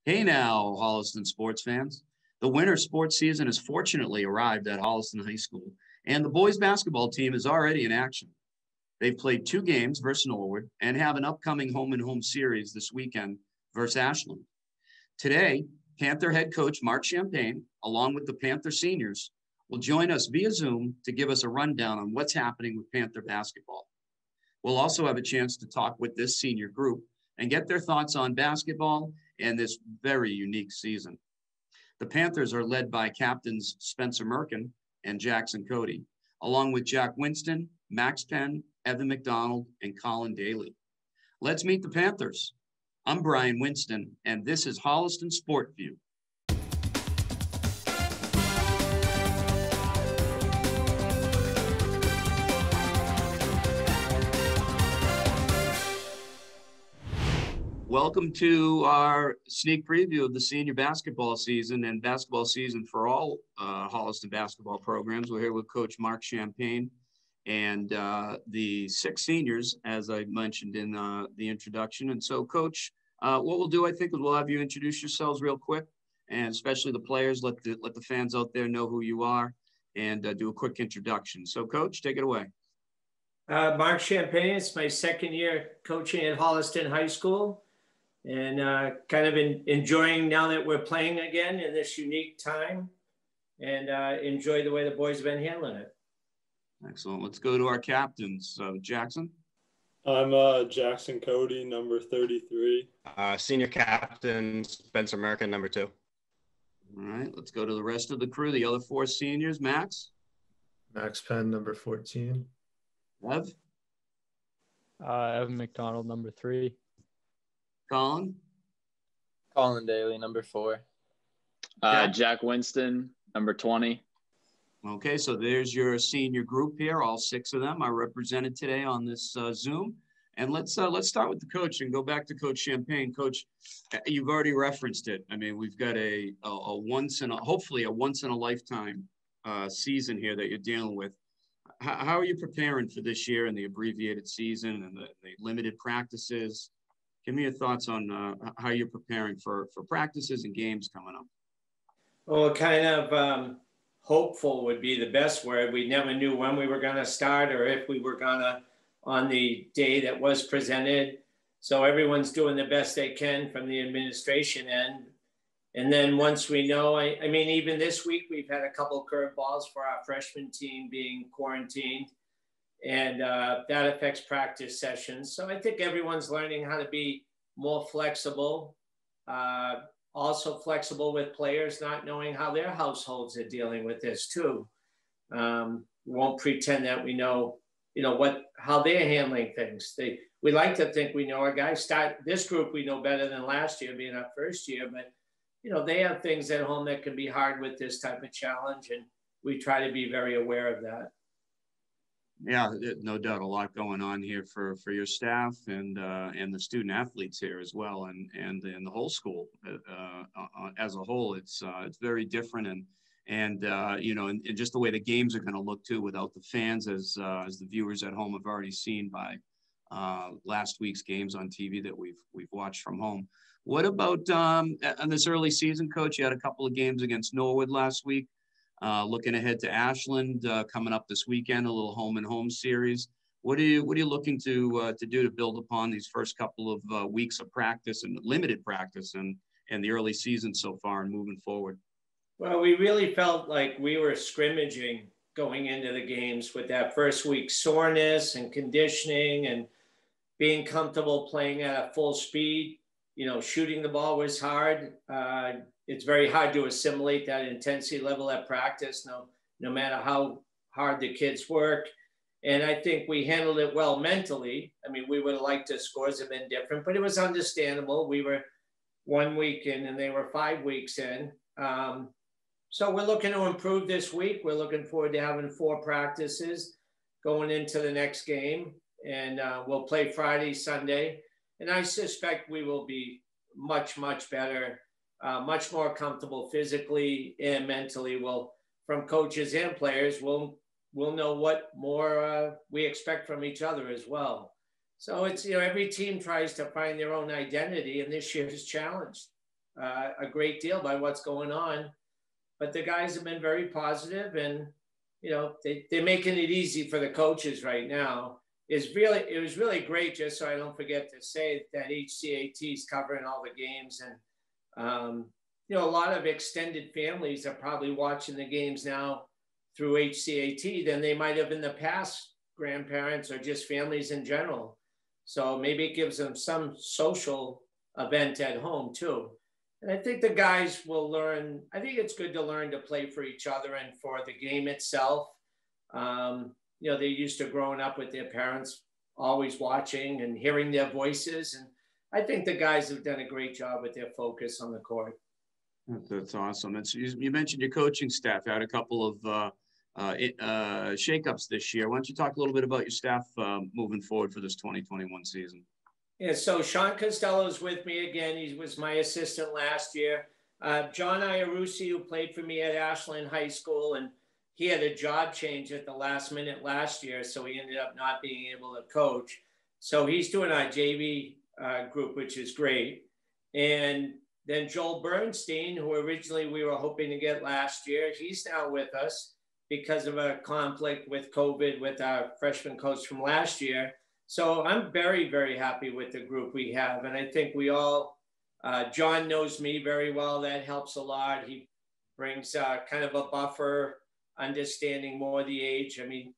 Hey now, Holliston sports fans. The winter sports season has fortunately arrived at Holliston High School, and the boys basketball team is already in action. They've played 2 games versus Norwood and have an upcoming home-and-home series this weekend versus Ashland. Today, Panther head coach Mark Champagne, along with the Panther seniors, will join us via Zoom to give us a rundown on what's happening with Panther basketball. We'll also have a chance to talk with this senior group and get their thoughts on basketball and this very unique season. The Panthers are led by captains Spencer Merkin and Jackson Cody, along with Jack Winston, Max Penn, Evan McDonald, and Colin Daly. Let's meet the Panthers. I'm Brian Winston, and this is Holliston SporTView. Welcome to our sneak preview of the senior basketball season and basketball season for all Holliston basketball programs. We're here with Coach Mark Champagne and the 6 seniors, as I mentioned in the introduction. And so, Coach, what we'll do, I think, is we'll have you introduce yourselves real quick, and especially the players, let the fans out there know who you are, and do a quick introduction. So, Coach, take it away. Mark Champagne. It's my second year coaching at Holliston High School. And kind of enjoying now that we're playing again in this unique time, and enjoy the way the boys have been handling it. Excellent. Let's go to our captains. Jackson? I'm Jackson Cody, number 33. Senior captain Spencer Merkin, number 2. All right. Let's go to the rest of the crew, the other 4 seniors. Max? Max Penn, number 14. Ev? Evan McDonald, number 3. Colin? Colin Daly, number 4. Jack Winston, number 20. Okay, so there's your senior group here. All 6 of them are represented today on this Zoom. And let's start with the coach and go back to Coach Champagne. Coach, you've already referenced it. I mean, we've got hopefully a once in a lifetime season here that you're dealing with. How are you preparing for this year and the abbreviated season and the limited practices? Give me your thoughts on how you're preparing for practices and games coming up. Well, kind of hopeful would be the best word. We never knew when we were going to start or if we were going to on the day that was presented. So everyone's doing the best they can from the administration end. And then once we know, I mean, even this week, we've had a couple curveballs for our freshman team being quarantined. And that affects practice sessions. So I think everyone's learning how to be more flexible, also flexible with players not knowing how their households are dealing with this too. We won't pretend that we know, how they're handling things. We like to think we know our guys. This group we know better than last year, being our first year, but they have things at home that can be hard with this type of challenge, and we try to be very aware of that. Yeah, no doubt, a lot going on here for your staff and the student athletes here as well, and the whole school as a whole. It's very different, and just the way the games are going to look too, without the fans, as the viewers at home have already seen by last week's games on TV that we've watched from home. What about on this early season, Coach? You had a couple of games against Norwood last week. Looking ahead to Ashland coming up this weekend, a little home and home series. What are you looking to do to build upon these first couple of weeks of practice and limited practice and the early season so far and moving forward? Well, we really felt like we were scrimmaging going into the games with that first week soreness and conditioning and being comfortable playing at a full speed. Shooting the ball was hard. It's very hard to assimilate that intensity level at practice, no matter how hard the kids work. And I think we handled it well mentally. I mean, we would have liked the scores have been different, but it was understandable. We were 1 week in and they were 5 weeks in. So we're looking to improve this week. We're looking forward to having 4 practices going into the next game. And we'll play Friday, Sunday. And I suspect we will be much, much better. Much more comfortable physically and mentally. From coaches and players, we'll know what more we expect from each other as well. So it's, every team tries to find their own identity, and this year is challenged. a great deal by what's going on. But the guys have been very positive, and they're making it easy for the coaches right now. It was really great, just so I don't forget to say, that HCAT is covering all the games, and a lot of extended families are probably watching the games now through HCAT than they might have in the past, grandparents or just families in general. So maybe it gives them some social event at home too. And I think the guys will learn. I think it's good to learn to play for each other and for the game itself. They're used to growing up with their parents always watching and hearing their voices. And I think the guys have done a great job with their focus on the court. That's awesome. You mentioned your coaching staff had a couple of shakeups this year. Why don't you talk a little bit about your staff moving forward for this 2021 season? Yeah, so Sean Costello is with me again. He was my assistant last year. John Iarusi, who played for me at Ashland High School, and he had a job change at the last minute last year, so he ended up not being able to coach. So he's doing our JV group, which is great. And then Joel Bernstein, who originally we were hoping to get last year, he's now with us because of a conflict with COVID with our freshman coach from last year. So I'm very, very happy with the group we have. And I think we all, John knows me very well. That helps a lot. He brings kind of a buffer, understanding more the age. I mean,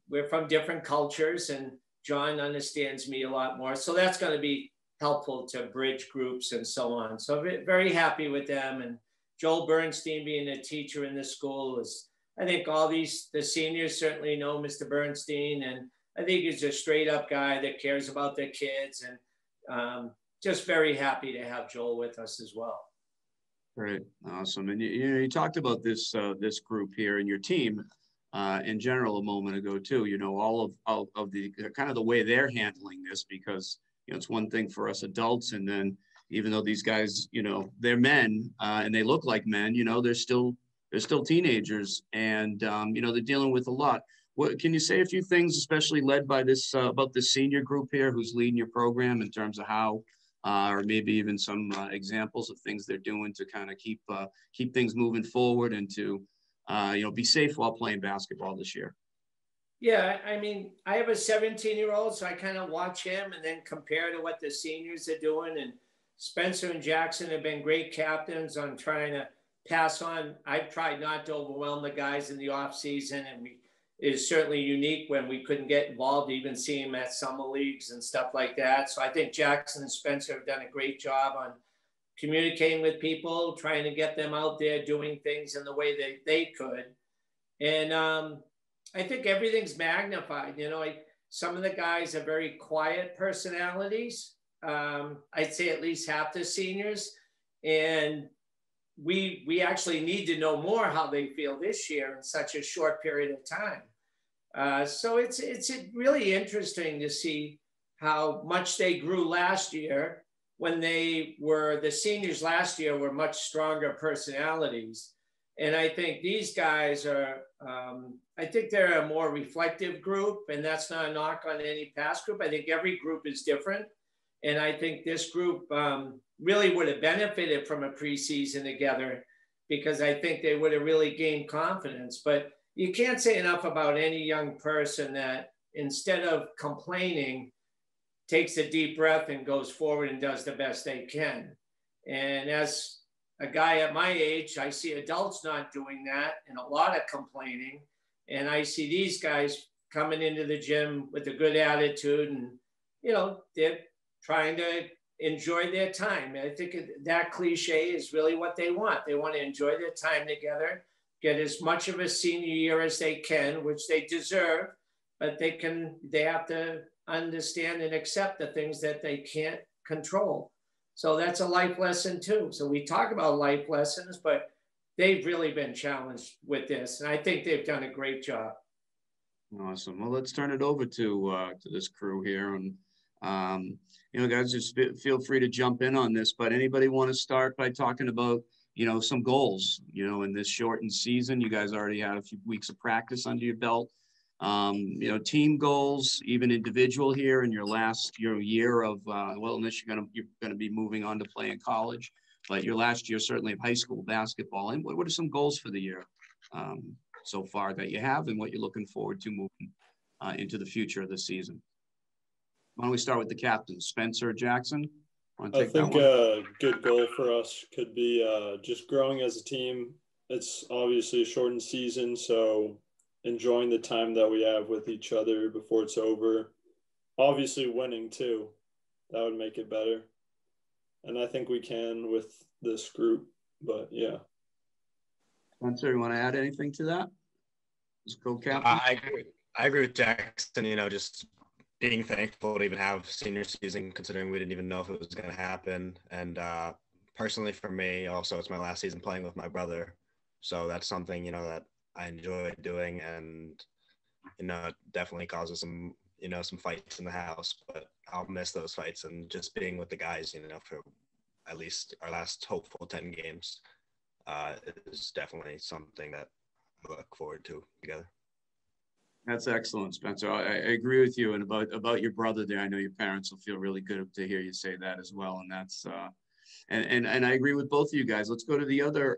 we're from different cultures, and John understands me a lot more. So that's going to be helpful to bridge groups and so on. So very happy with them. And Joel Bernstein being a teacher in the school is, I think the seniors certainly know Mr. Bernstein, and I think he's a straight up guy that cares about their kids, and just very happy to have Joel with us as well. Great. Awesome. And you talked about this group here and your team in general a moment ago too, all of the kind of the way they're handling this, because it's one thing for us adults, and then even though these guys, they're men and they look like men, they're still teenagers, and they're dealing with a lot. What can you say a few things, especially led by this about the senior group here, who's leading your program, in terms of how, or maybe even some examples of things they're doing to kind of keep things moving forward and to be safe while playing basketball this year? Yeah, I mean, I have a 17-year-old, so I kind of watch him and then compare to what the seniors are doing. And Spencer and Jackson have been great captains on trying to pass on. I've tried not to overwhelm the guys in the off season, and it is certainly unique when we couldn't get involved, even see him at summer leagues and stuff like that. So I think Jackson and Spencer have done a great job on communicating with people, trying to get them out there doing things in the way they could. And I think everything's magnified. Some of the guys have very quiet personalities. I'd say at least half the seniors. And we actually need to know more how they feel this year in such a short period of time. So it's really interesting to see how much they grew last year, when the seniors last year were much stronger personalities. And I think these guys are, I think they're a more reflective group, and that's not a knock on any past group. I think every group is different. And I think this group really would have benefited from a preseason together, because I think they would have really gained confidence. But you can't say enough about any young person that, instead of complaining, takes a deep breath and goes forward and does the best they can. And as a guy at my age, I see adults not doing that and a lot of complaining. And I see these guys coming into the gym with a good attitude, and, they're trying to enjoy their time. I think that cliche is really what they want. They want to enjoy their time together, get as much of a senior year as they can, which they deserve, but they have to understand and accept the things that they can't control. So that's a life lesson too. So we talk about life lessons, but they've really been challenged with this, and I think they've done a great job. Awesome. Well, let's turn it over to this crew here, and guys, just feel free to jump in on this. But anybody want to start by talking about some goals? In this shortened season, you guys already had a few weeks of practice under your belt. Team goals, even individual here in your last year of unless you're gonna be moving on to play in college. but your last year certainly of high school basketball. And what are some goals for the year so far that you have, and what you're looking forward to moving into the future of the season? Why don't we start with the captain, Spencer Jackson? I think a good goal for us could be just growing as a team. It's obviously a shortened season, so enjoying the time that we have with each other before it's over. Obviously winning too. That would make it better. And I think we can with this group, but yeah. Spencer, you want to add anything to that? Just co-captain? I agree with Jackson, just being thankful to even have senior season, considering we didn't even know if it was going to happen. And personally for me, also, it's my last season playing with my brother. So that's something, that I enjoy doing, and, it definitely causes some fights in the house, but I'll miss those fights, and just being with the guys, for at least our last hopeful 10 games is definitely something that I look forward to together. That's excellent, Spencer. I agree with you. And about your brother there, I know your parents will feel really good to hear you say that as well. And that's and I agree with both of you guys. Let's go to the other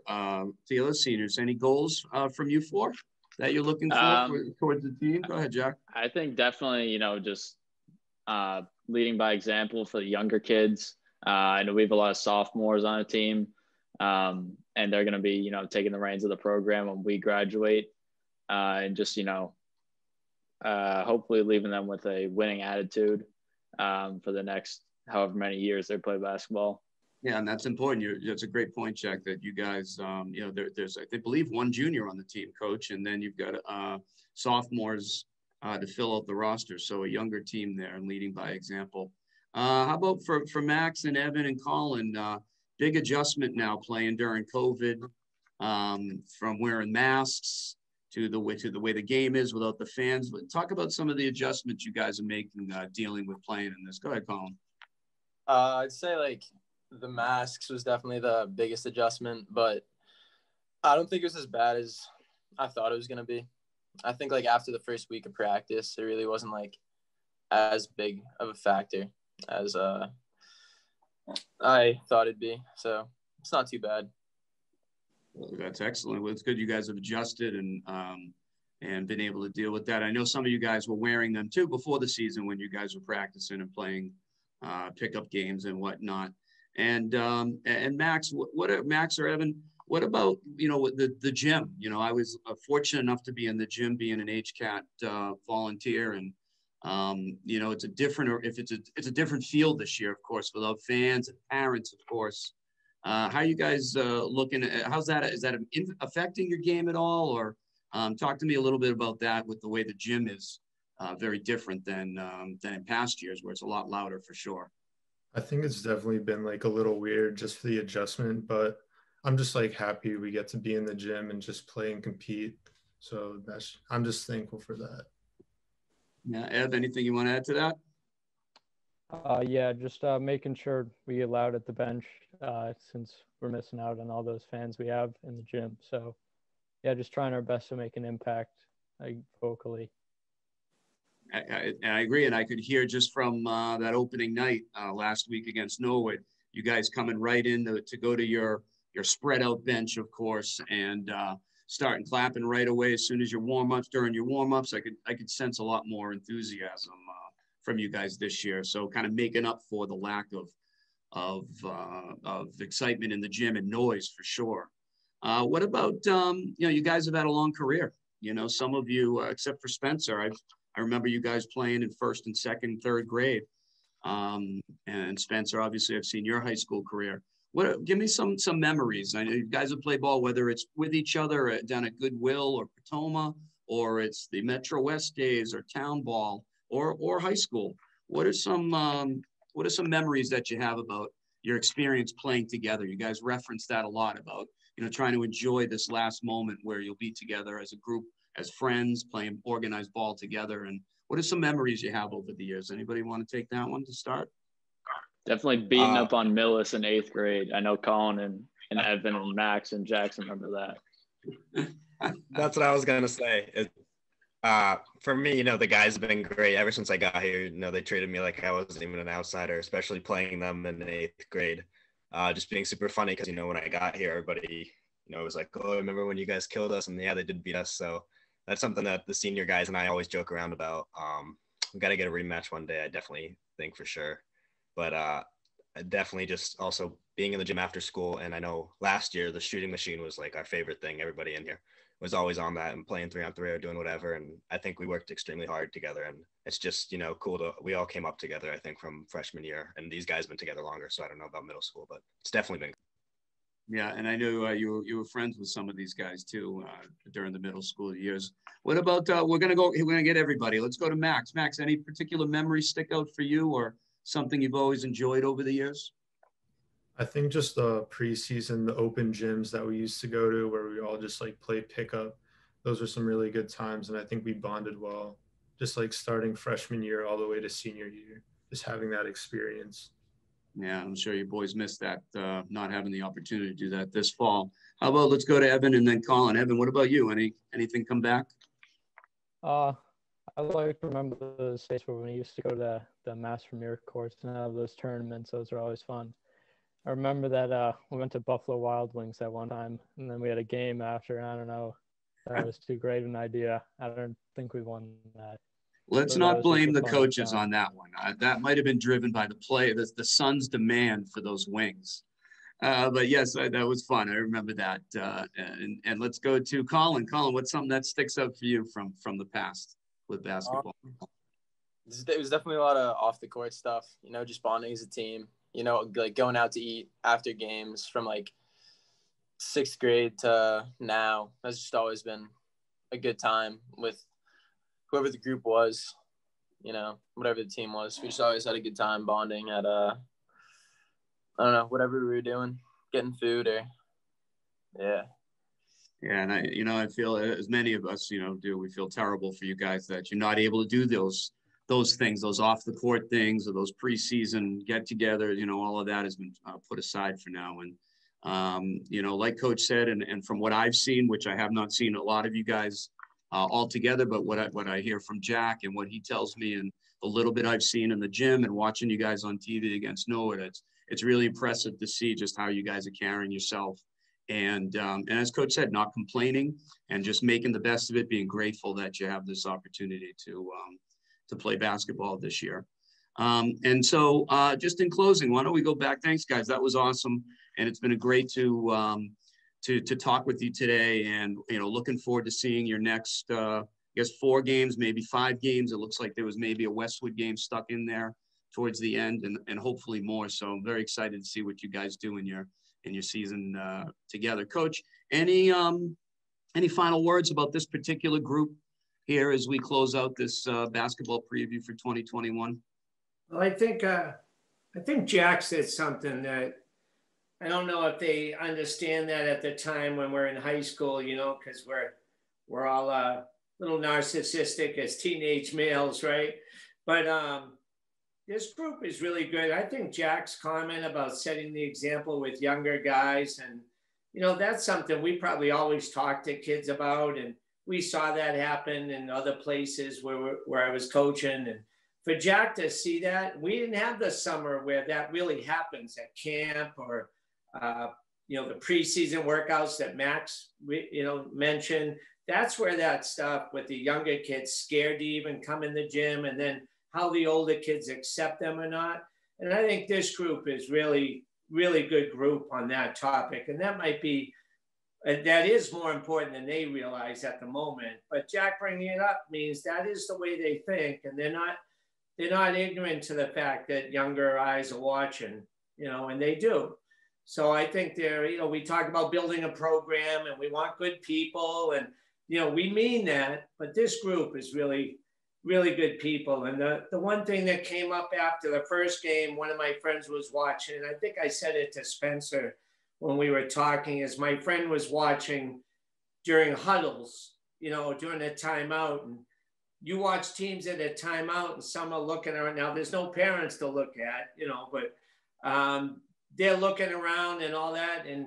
seniors. Any goals from you four that you're looking for towards the team? Go ahead, Jack. I think definitely, just leading by example for the younger kids. I know we have a lot of sophomores on a team, and they're going to be, taking the reins of the program when we graduate, and just, hopefully leaving them with a winning attitude for the next however many years they play basketball. Yeah, and that's important. That's a great point, Jack, that you guys, there's, I believe, one junior on the team, Coach, and then you've got sophomores to fill out the roster. So a younger team there and leading by example. How about for Max and Evan and Colin? Big adjustment now playing during COVID, from wearing masks to the way the game is without the fans. But talk about some of the adjustments you guys are making dealing with playing in this. Go ahead, Colin. I'd say the masks was definitely the biggest adjustment, but I don't think it was as bad as I thought it was going to be. I think after the first week of practice, it really wasn't as big of a factor as I thought it'd be. So it's not too bad. That's excellent. Well, it's good you guys have adjusted and been able to deal with that. I know some of you guys were wearing them too before the season when you guys were practicing and playing pickup games and whatnot. And Max, Max or Evan, what about the gym? I was fortunate enough to be in the gym, being an HCAT volunteer, and it's a different field this year, of course, without fans and parents, of course. How are you guys looking at, how's that? Is that affecting your game at all? Or talk to me a little bit about that with the way the gym is very different than in past years, where it's a lot louder for sure. I think it's definitely been a little weird just for the adjustment, but I'm just happy we get to be in the gym and just play and compete. So I'm just thankful for that. Yeah, Ev, anything you want to add to that? Yeah, just making sure we get loud at the bench since we're missing out on all those fans we have in the gym. So, yeah, just trying our best to make an impact vocally. I agree, and I could hear just from that opening night last week against Norwood, you guys coming right in to go to your spread out bench, of course, and starting clapping right away as soon as your warm-ups. During your warm-ups, I could sense a lot more enthusiasm from you guys this year. So kind of making up for the lack of excitement in the gym and noise for sure. What about you guys have had a long career. Some of you, except for Spencer, I remember you guys playing in first and second, third grade. And Spencer, obviously, I've seen your high school career. Give me some memories. I know you guys have played ball, whether it's with each other down at Goodwill or Potoma, or it's the Metro West days or town ball or high school. What are some memories that you have about your experience playing together? You guys reference that a lot about, trying to enjoy this last moment where you'll be together as a group, as friends, playing organized ball together. And what are some memories you have over the years? Anybody want to take that one to start? Definitely beating up on Millis in 8th grade. I know Colin and Evan and Max and Jackson remember that. That's what I was going to say. For me, the guys have been great ever since I got here. They treated me like I wasn't even an outsider, especially playing them in 8th grade. just being super funny because, when I got here, everybody, it was like, oh, remember when you guys killed us? And yeah, they did beat us. So that's something that the senior guys and I always joke around about. We got to get a rematch one day, I definitely think, for sure. But definitely just also being in the gym after school. And I know last year the shooting machine was like our favorite thing. Everybody in here was always on that and playing 3-on-3 or doing whatever. And I think we worked extremely hard together. And it's just, cool we all came up together, I think, from freshman year. And these guys have been together longer. So I don't know about middle school, but it's definitely been. Yeah, and I knew you were friends with some of these guys too during the middle school years. What about we're gonna get everybody. Let's go to Max. Max, any particular memories stick out for you, or something you've always enjoyed over the years? I think just the preseason, the open gyms that we used to go to, where we all just like played pickup. Those were some really good times, and I think we bonded well. Just like starting freshman year all the way to senior year, just having that experience. Yeah, I'm sure you boys missed that, not having the opportunity to do that this fall. How about let's go to Evan and then Colin. Evan, what about you? Anything come back? I like to remember those days where we used to go to the Mass Premier courts and have those tournaments. Those are always fun. I remember that we went to Buffalo Wild Wings at one time, and then we had a game after. I don't know. That was too great an idea. I don't think we won that. Let's not blame the coaches on that one. That might have been driven by the play, the Suns' demand for those wings. But yes, that was fun. I remember that. And let's go to Colin. Colin, what's something that sticks out for you from the past with basketball? It was definitely a lot of off the court stuff, just bonding as a team, like going out to eat after games from like 6th grade to now. That's just always been a good time with whoever the group was, whatever the team was. We just always had a good time bonding at, I don't know, whatever we were doing, getting food or, yeah. Yeah, and I feel as many of us, do, we feel terrible for you guys that you're not able to do those things, those off the court things, or those preseason get-together. All of that has been put aside for now. And like Coach said, and from what I've seen, which I have not seen a lot of you guys all together, but what I hear from Jack and what he tells me, and the little bit I've seen in the gym and watching you guys on TV against Norwood, it's really impressive to see just how you guys are carrying yourself. And as Coach said, not complaining and just making the best of it, being grateful that you have this opportunity to play basketball this year. And so just in closing, why don't we go back? Thanks, guys. That was awesome. And it's been a great to talk with you today, and looking forward to seeing your next I guess 4 games, maybe 5 games. It looks like there was maybe a Westwood game stuck in there towards the end, and hopefully more. So I'm very excited to see what you guys do in your season together. Coach, any final words about this particular group here as we close out this basketball preview for 2021? Well, I think Jack said something that I don't know if they understand that at the time when we're in high school, because we're all a little narcissistic as teenage males, right? But this group is really good. I think Jack's comment about setting the example with younger guys, and that's something we probably always talk to kids about, and we saw that happen in other places where I was coaching. And for Jack to see that, we didn't have the summer where that really happens at camp or the preseason workouts that Max, mentioned. That's where that stuff with the younger kids scared to even come in the gym, and then how the older kids accept them or not. And I think this group is really, really good group on that topic. And that is more important than they realize at the moment. But Jack bringing it up means that is the way they think, and they're not ignorant to the fact that younger eyes are watching, and they do. So I think we talk about building a program and we want good people, and, we mean that, but this group is really, really good people. And the one thing that came up after the first game, one of my friends was watching, and I think I said it to Spencer when we were talking, is my friend was watching during huddles, during a timeout, and you watch teams at a timeout and some are looking around. Now there's no parents to look at, but they're looking around and all that. And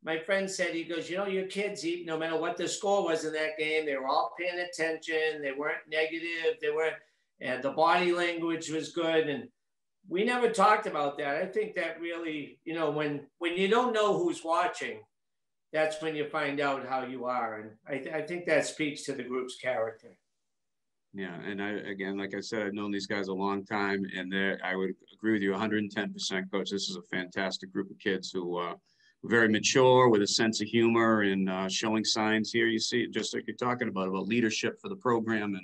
my friend said, he goes, your kids, no matter what the score was in that game, they were all paying attention. They weren't negative. And the body language was good. And we never talked about that. I think that really, you know, when you don't know who's watching, that's when you find out how you are. And I think that speaks to the group's character. Yeah, and again, like I said, I've known these guys a long time, and I would agree with you 110%, Coach. This is a fantastic group of kids who are very mature, with a sense of humor, and showing signs here. You see, just like you're talking about leadership for the program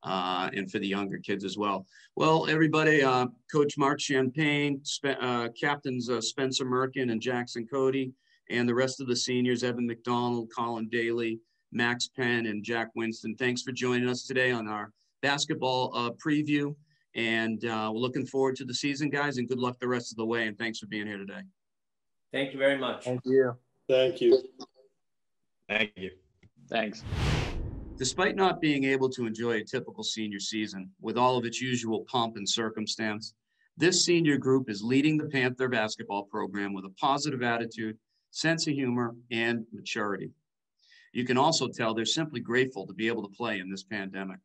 and for the younger kids as well. Well, everybody, Coach Mark Champagne, Captains Spencer Merkin and Jackson Cody, and the rest of the seniors, Evan McDonald, Colin Daly, Max Penn, and Jack Winston. Thanks for joining us today on our basketball preview. And we're looking forward to the season, guys, and good luck the rest of the way. And thanks for being here today. Thank you very much. Thank you. Thank you. Thank you. Thanks. Despite not being able to enjoy a typical senior season with all of its usual pomp and circumstance, this senior group is leading the Panther basketball program with a positive attitude, sense of humor, and maturity. You can also tell they're simply grateful to be able to play in this pandemic.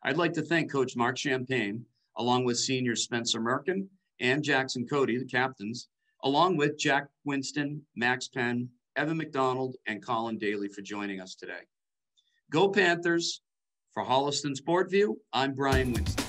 I'd like to thank Coach Mark Champagne, along with seniors Spencer Merkin and Jackson Cody, the captains, along with Jack Winston, Max Penn, Evan McDonald, and Colin Daly for joining us today. Go Panthers! For Holliston SportView, I'm Brian Winston.